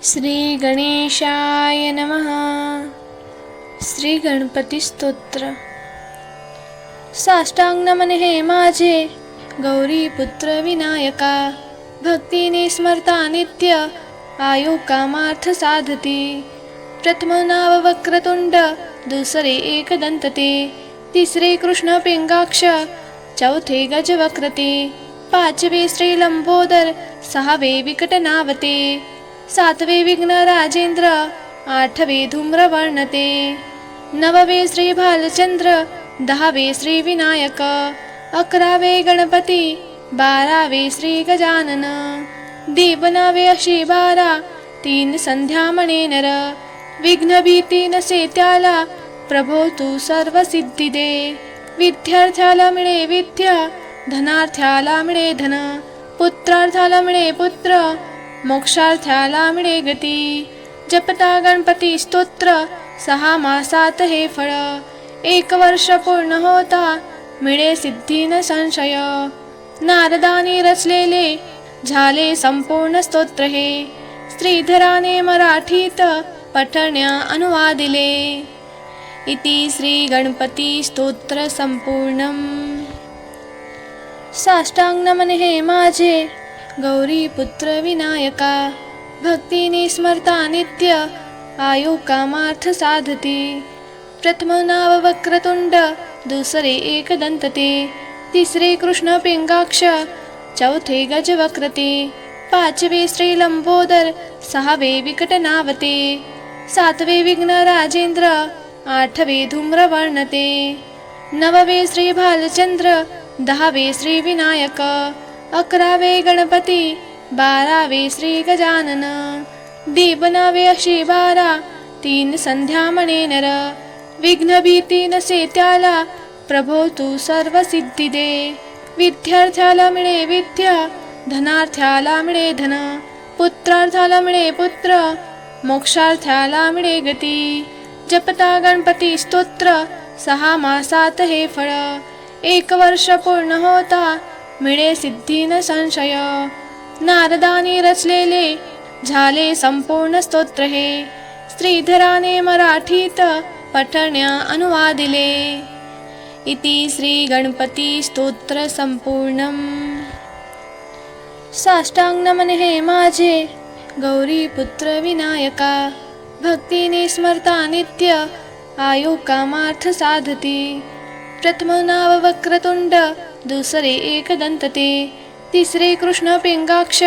श्री गणेशाय नमः. श्री गणपती स्तोत्र. साष्टांग नमन हे माझे गौरी पुत्र विनायका, भक्तीने स्मरता नित्य आयु कामार्थ साधती. प्रथम नाव वक्रतुंड, दुसरे एकदंत ते, तिसरे कृष्ण पिंगाक्ष, चौथे गजवक्रते, पाचवे श्री लंबोदर, सहावे विकटनावते, सातवे विघ्न राजेंद्र, आठवे धूम्रवर्णते, नववे श्री भालचंद्र, दहावे श्री विनायक, अकरावे गणपती, बारावे श्री गजानन, दीपनावे अशी बारा, तीन संध्या म्हणे नर. विघ्न भीती नसे त्याला, प्रभो तू सर्व सिद्धी दे. विद्यार्थ्याला मिळे विद्या, धनार्थ्याला मिळे धन, पुत्रार्थाला मिळे पुत्र, मोक्षार्थ्याला मिळे गती. जपता गणपती स्तोत्र, 6 मासात हे फळ. 1 वर्ष पूर्ण होता, मिळे सिद्धी न संशय. नारदाने रचलेले झाले संपूर्ण स्तोत्र हे, श्रीधराने मराठीत पठण्या अनुवादिले. इति श्री गणपती स्तोत्र संपूर्णम. साष्टांग नमन हे माझे गौरी पुत्र विनायका, भक्तीने स्मरता नित्य आयु कामार्थ साधती. प्रथम नाव वक्रतुंड, दुसरे एकदंत ते, तिसरे कृष्ण पिंगाक्ष, चौथे गजवक्रते, पाचवे श्री लंबोदर, सहावे विकटनावते, सातवे विघ्न राजेंद्र, आठवे धूम्रवर्णते, नववे श्री भालचंद्र, दहावे श्री विनायक, अकरावे गणपती, बारावे श्री गजानन, दीपनावे अशी बारा, तीन संध्या म्हणे नर. विघ्न भीती नसे त्याला, प्रभो तू सर्व सिद्धी दे. विद्यार्थ्याला मिळे विद्या, धनार्थ्याला मिळे धन, पुत्रार्थाला मिळे पुत्र, मोक्षार्थ्याला मिळे गती. जपता गणपती स्तोत्र, 6 मासात हे फळ. 1 वर्ष पूर्ण होता, मिळे सिद्धी न संशय. नारदाने रचलेले झाले संपूर्ण स्तोत्र हे, श्रीधराने मराठीत पठण्या अनुवादिले. इति श्री गणपती स्तोत्र संपूर्णम. साष्टांग नमन हे माझे गौरी पुत्र विनायका, भक्तीने स्मरता नित्य आयु कामार्थ साधती. प्रथम नाव वक्रतुंड, दुसरे एकदंत ते, तिसरे कृष्ण पिंगाक्ष,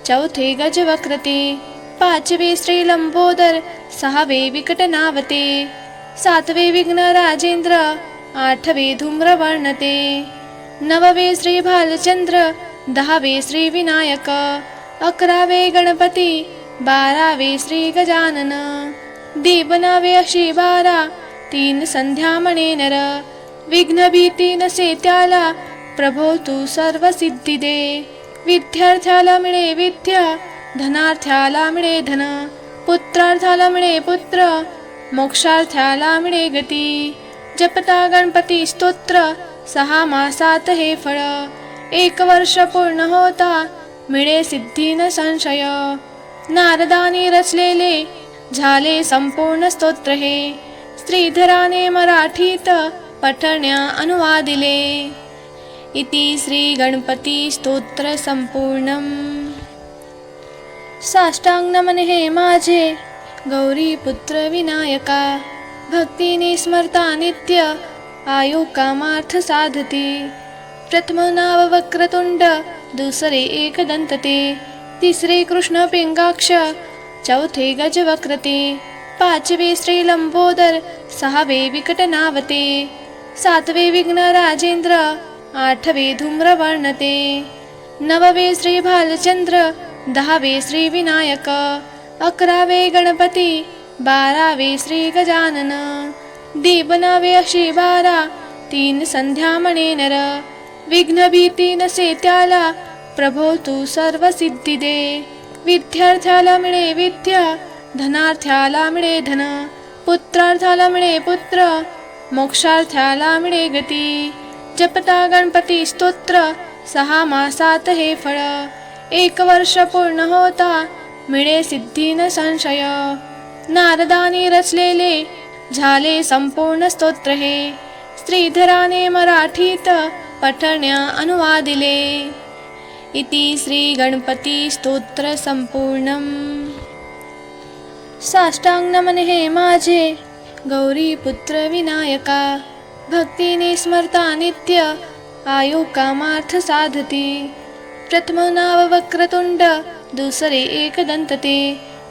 चौथे गजवक्रते, पाचवे श्री लंबोदर, सहावे विकटनावते, सातवे विघ्न राजेंद्र, आठवे धूम्रवर्णते, नववे श्री भालचंद्र, दहावे श्री विनायक, अकरावे गणपती, बारावे श्री गजानन, दीपनावे अशी बारा, तीन संध्या म्हणे नर. विघ्न भीती नसे त्याला, प्रभो तू सर्व सिद्धी दे. विद्यार्थ्याला मिळे विद्या, धनार्थ्याला मिळे धन, पुत्रार्थाला मिळे पुत्र, मोक्षार्थ्याला मिळे गती. जपता गणपती स्तोत्र, 6 मासात हे फळ. 1 वर्ष पूर्ण होता, मिळे सिद्धी न संशय. नारदाने रचलेले झाले संपूर्ण स्तोत्र हे, श्रीधराने मराठीत पठण्या अनुवादिले. इति श्री गणपती स्तोत्र संपूर्णम. साष्टांग नमन हे माझे गौरी पुत्र विनायका, भक्तीने स्मरता नित्य आयु कामार्थ साधती. प्रथम नाव वक्रतुंड, दुसरे एकदंत ते, तिसरे कृष्ण पिंगाक्ष, चौथे गजवक्रते, पाचवे श्री लंबोदर, सहावे विकटनावते, सातवे विघ्न राजेंद्र, आठवे धूम्रवर्णते, नववे श्री भालचंद्र, दहावे श्री विनायक, अकरावे गणपती, बारावे श्री गजानन, दीपनावे अशी बारा, तीन संध्या म्हणे नर. विघ्न भीती नसे त्याला, प्रभो तू सर्व सिद्धी दे. विद्यार्थ्याला मिळे विद्या, धनार्थ्याला मिळे धन, पुत्रार्थाला मिळे पुत्र, मोक्षार्थ्याला मिळे गती. जपता गणपती स्तोत्र, 6 मासात हे फळ. 1 वर्ष पूर्ण होता, मिळे सिद्धी न संशय. नारदाने रचलेले झाले संपूर्ण स्तोत्र हे, श्रीधराने मराठीत पठण्या अनुवादिले. इति श्री गणपती स्तोत्र संपूर्णम. साष्टांग नमन हे माझे गौरी पुत्र विनायका, भक्तीने स्मरता नित्य आयु कामार्थ साधती. प्रथम नाव वक्रतुंड, दुसरे एकदंत ते,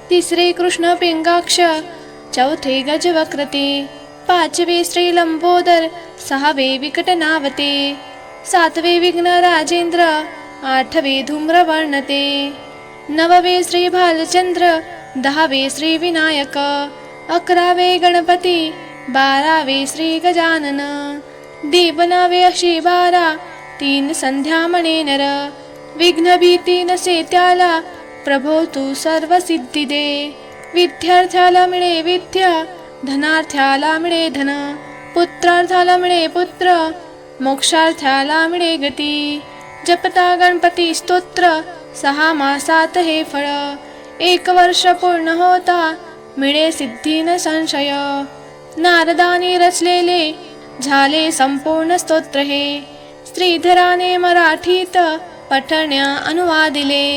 तिसरे कृष्ण पिंगाक्ष, चौथे गजवक्रते, पाचवे श्री लंबोदर, सहावे विकट नावते, सातवे विघ्न राजेंद्र, आठवे धूम्रवर्णते, नववे श्री भालचंद्र, दहावे श्री विनायक, अकरावे गणपती, बारावे श्री गजानन, दीपनावे अशी बारा, तीन संध्या म्हणे नर. विघ्न भीती नसे त्याला, प्रभो तू सर्व सिद्धी दे. विद्यार्थ्याला मिळे विद्या, धनार्थ्याला मिळे धन, पुत्रार्थाला मिळे पुत्र, मोक्षार्थ्याला मिळे गती. जपता गणपती स्तोत्र, 6 मासात हे फळ. 1 वर्ष पूर्ण होता, मिळे सिद्धी न संशय. नारदाने रचलेले झाले संपूर्ण स्तोत्र हे, श्रीधराने मराठीत पठण्या अनुवादिले.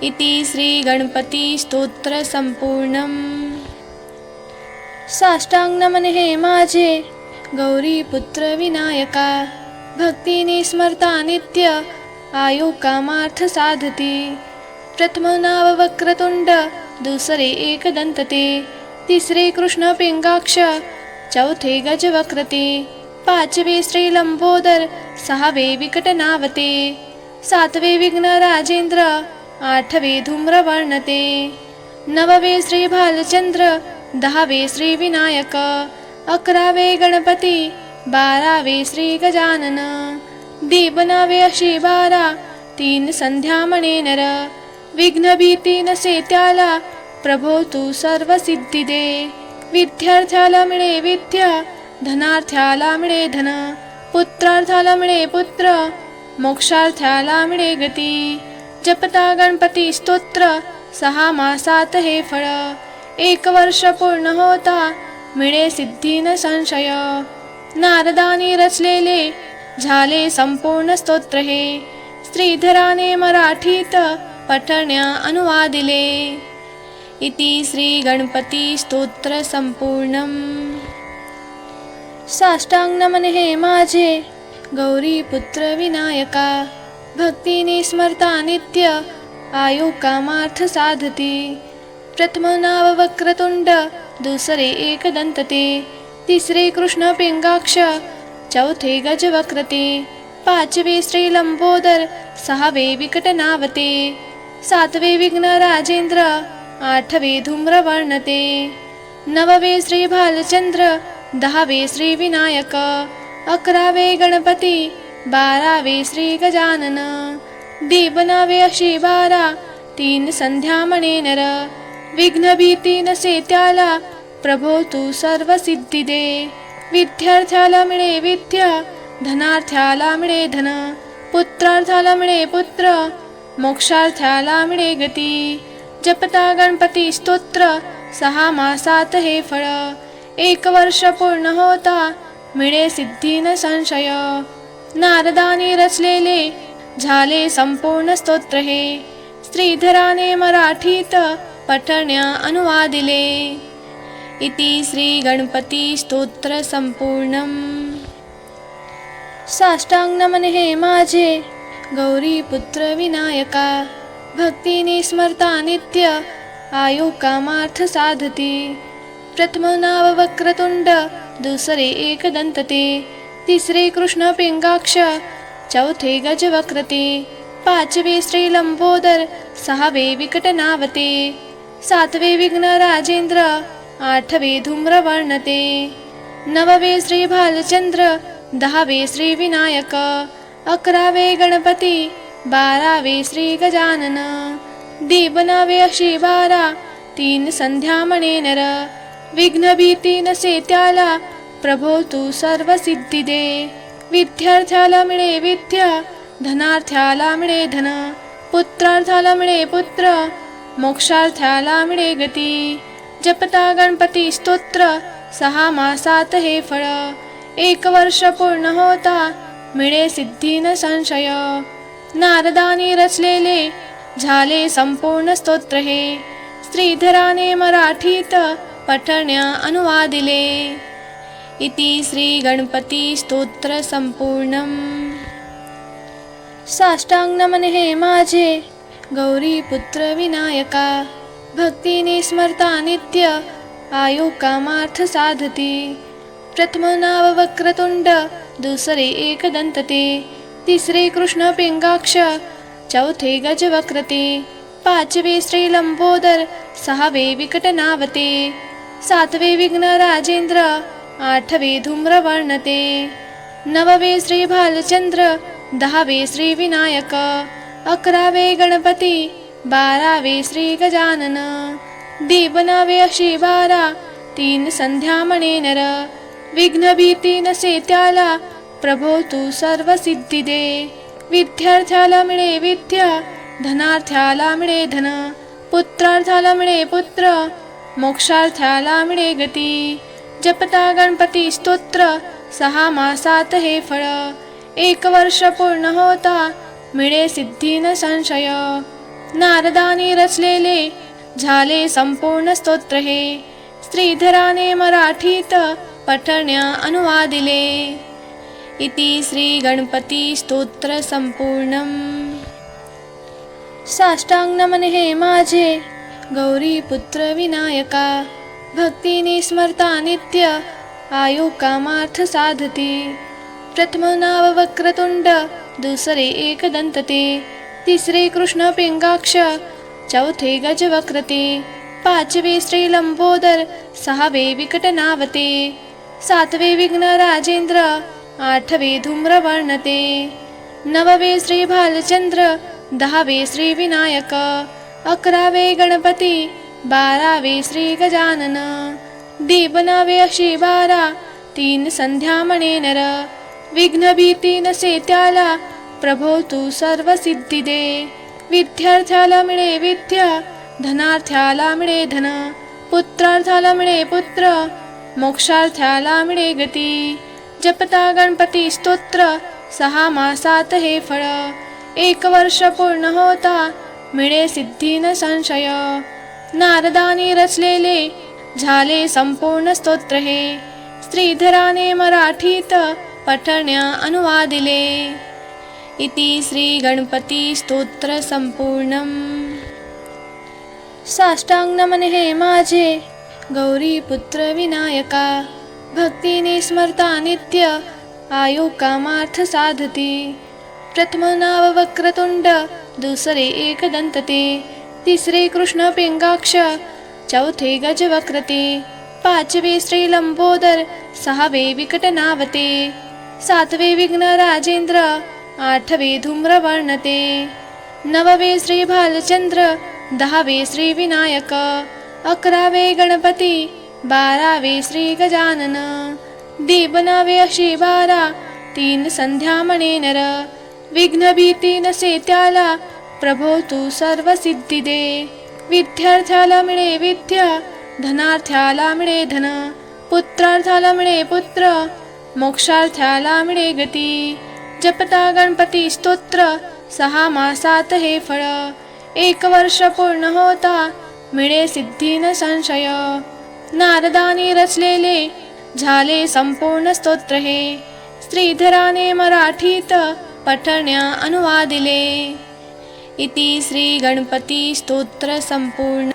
इति श्री गणपती स्तोत्र संपूर्णम. साष्टांग नमन हे माझे गौरी पुत्र विनायका, भक्तीने स्मरता नित्य आयु कामार्थ साधती. प्रथम नाव वक्रतुंड, दुसरे एकदंत ते, तिसरे कृष्ण पिंगाक्ष, चौथे गजवक्रते, पाचवे श्री लंबोदर, सहावे विकट नावते, सातवे विघ्न राजेंद्र, आठवे धूम्रवर्णते, नववे श्री भालचंद्र, दहावे श्री विनायक, अकरावे गणपती, बारावे श्री गजानन, दीपनावे अशी बारा, तीन संध्या म्हणे नर. विघ्न भीती नसे त्याला, प्रभो तू सर्व सिद्धी दे. विद्यार्थ्याला मिळे विद्या, धनार्थ्याला मिळे धन, पुत्रार्थाला मिळे पुत्र, मोक्षार्थ्याला मिळे गती. जपता गणपती स्तोत्र, 6 मासात हे फळ. 1 वर्ष पूर्ण होता, मिळे सिद्धी न संशय. नारदाने रचलेले झाले संपूर्ण स्तोत्र हे, श्रीधराने मराठीत पठण्या अनुवादिले. इति श्री गणपती स्तोत्र संपूर्णम. साष्टांग नमन हे माझे गौरी पुत्र विनायका, भक्तीने स्मरता नित्य आयु कामार्थ साधती. प्रथम नाव वक्रतुंड, दुसरे एकदंत ते, तिसरे कृष्ण पिंगाक्ष, चौथे गजवक्रते, पाचवे श्री लंबोदर, सहावे विकट नावते, सातवे विघ्न राजेंद्र, आठवे धूम्रवर्णते, नववे श्री भालचंद्र, दहावे श्री विनायक, अकरावे गणपती, बारावे श्री गजानन, दीपनावे अशी बारा, तीन संध्या म्हणे नर. विघ्न भीती नसे त्याला, प्रभो तू सर्व सिद्धी दे. विद्यार्थ्याला मिळे विद्या, धनार्थ्याला मिळे धन, पुत्रार्थाला मिळे पुत्र, मोक्षार्थ्याला मिळे गती. जपता गणपती स्तोत्र, 6 मासात हे फळ. 1 वर्ष पूर्ण होता, मिळे सिद्धी न संशय. नारदाने रचलेले झाले संपूर्ण स्तोत्र हे, श्रीधराने मराठीत पठण्या अनुवादिले. इति श्री गणपती स्तोत्र संपूर्णम. साष्टांग नमन हे माझे गौरी पुत्र विनायका, भक्तीने स्मरता नित्य आयु कामार्थ साधती. प्रथम नाव वक्रतुंड, दुसरे एकदंत ते, तिसरे कृष्ण पिंगाक्ष, चौथे गजवक्रते, पाचवे श्री लंबोदर, सहावे विकट नावते, सातवे विघ्न राजेंद्र, आठवे धूम्रवर्णते, नववे श्री भालचंद्र, दहावे श्री विनायक, अकरावे गणपती, बारावे श्री गजानन, दीपनावे अशी बारा, तीन संध्या म्हणे नर. विघ्न भीती नसे त्याला, प्रभो तू सर्व सिद्धी दे. विद्यार्थ्याला मिळे विद्या, धनार्थ्याला मिळे धन, पुत्रार्थाला मिळे पुत्र, मोक्षार्थाला मिळे गती. जपता गणपती स्तोत्र 6 मासात हे फळ. 1 वर्ष पूर्ण होता मिळे सिद्धी न संशय. नारदानी रचलेले झाले संपूर्ण स्तोत्र हे. श्रीधराने मराठीत पठण्या अनुवादिले. इति श्री गणपती स्तोत्र संपूर्णम. साष्टांग नमन हे माझे गौरी पुत्र विनायका. भक्तीने स्मरता नित्य आयु कामार्थ साधती. प्रथम नाव वक्रतुंड, दुसरे एकदंत ते. तिसरे कृष्ण पिंगाक्ष, चौथे गजवक्रते. पाचवे श्री लंबोदर, 6वे विकट नावते. 7वे विघ्न राजेंद्र, 8वे धूम्रवर्णते. 9वे श्री भालचंद्र, 10वे श्री विनायक. 11वे गणपती, 12वे श्री गजानन. दीपनावे अशी 12, 3 संध्या म्हणे नर. विघ्न भीती नसे त्याला, प्रभो तू सर्व सिद्धी दे. विद्यार्थ्याला मिळे विद्या, धनार्थ्याला मिळे धन. पुत्रार्थाला मिळे पुत्र, मोक्षार्थाला मिळे गती. जपता गणपती स्तोत्र 6 मासात हे फळ. 1 वर्ष पूर्ण होता मिळे सिद्धी न संशय. नारदानी रचलेले झाले संपूर्ण स्तोत्र हे. श्रीधराने मराठीत पठण्या अनुवादिले. इति श्री गणपती स्तोत्र संपूर्णम. साष्टांग नमन हे माझे गौरी पुत्र विनायका. भक्तीने स्मरता नित्य आयु कामार्थ साधती. प्रथम नाव वक्रतुंड, दुसरे एकदंत ते. तिसरे कृष्ण पिंगाक्ष, चौथे गजवक्रते. 5वे श्री लंबोदर, 6वे विकट नावते. 7वे विघ्न राजेंद्र, 8वे धूम्रवर्णते. 9वे श्री भालचंद्र, 10वे श्री विनायक. 11वे गणपती, 12वे श्री गजानन. दीपनावे अशी 12, 3 संध्या म्हणे नर. विघ्न भीती नसे त्याला, प्रभो तू सर्व सिद्धी दे. विद्यार्थ्याला मिळे विद्या, धनार्थ्याला मिळे धन. पुत्रार्थाला मिळे पुत्र, मोक्षार्थाला मिळे गती. जपता गणपती स्तोत्र 6 मासात हे फळ. 1 वर्ष पूर्ण होता मिळे सिद्धी न संशय. नारदानी रचलेले झाले संपूर्ण स्तोत्र हे. श्रीधराने मराठीत पठण्या अनुवादिले. इति श्री गणपती स्तोत्र संपूर्णम. साष्टांग नमन हे माझे गौरी पुत्र विनायका. भक्तीने स्मरता नित्य आयु कामार्थ साधती. प्रथम नाव वक्रतुंड, दुसरे एकदंत ते. तिसरे कृष्ण पिंगाक्ष, चौथे गजवक्रते. 5वे श्री लंबोदर, 6वे विकट नावते. 7वे विघ्न राजेंद्र, 8वे धूम्रवर्णते. 9वे श्री भालचंद्र, 10वे श्री विनायक. 11वे गणपती, 12वे श्री गजानन. दीपनावे अशी 12, 3 संध्या म्हणे नर. विघ्न भीती नसे त्याला, प्रभो तू सर्व सिद्धी दे. विद्यार्थ्याला मिळे विद्या, धनार्थ्याला मिळे धन. पुत्रार्थाला मिळे पुत्र, मोक्षार्थाला मिळे गती. जपता गणपती स्तोत्र 6 मासात हे फळ. 1 वर्ष पूर्ण होता मिळे सिद्धी न संशय. नारदानी रचलेले झाले संपूर्ण स्तोत्र हे. श्रीधराने मराठीत पठण्या अनुवादिले. इति श्री गणपती स्तोत्र संपूर्ण.